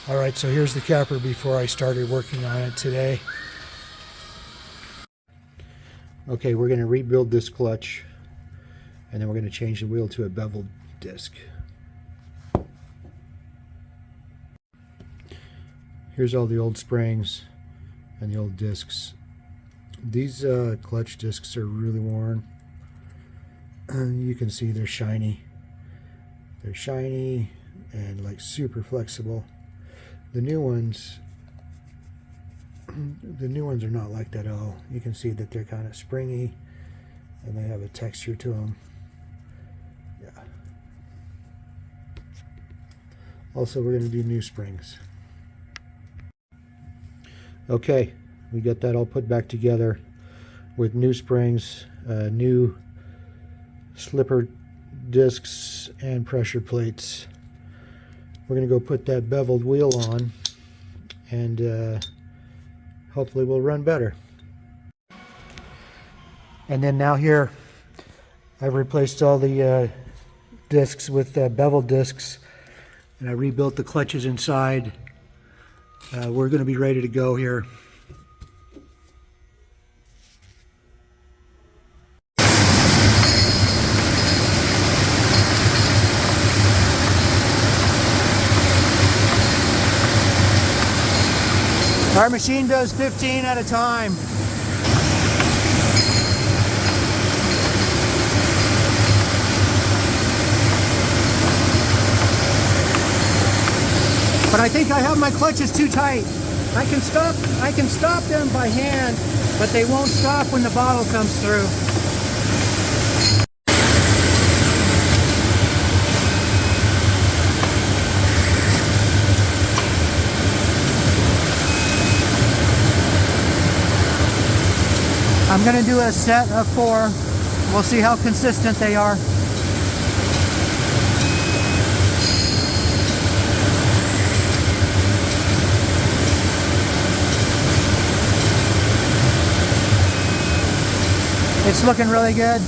Alright, so here's the capper before I started working on it today. Okay, we're going to rebuild this clutch, and then we're going to change the wheel to a beveled disc. Here's all the old springs and the old discs. These clutch discs are really worn. You can see they're shiny. They're shiny and like super flexible. The new ones are not like that at all. You can see that they're kind of springy and they have a texture to them. Yeah. Also, we're going to do new springs. Okay, we got that all put back together with new springs, new slipper discs and pressure plates. We're going to go put that beveled wheel on, and hopefully we'll run better. And then now here I've replaced all the discs with beveled discs, and I rebuilt the clutches inside. We're going to be ready to go here. Our machine does 15 at a time. But I think I have my clutches too tight. I can stop them by hand, but they won't stop when the bottle comes through. I'm going to do a set of 4. We'll see how consistent they are. It's looking really good.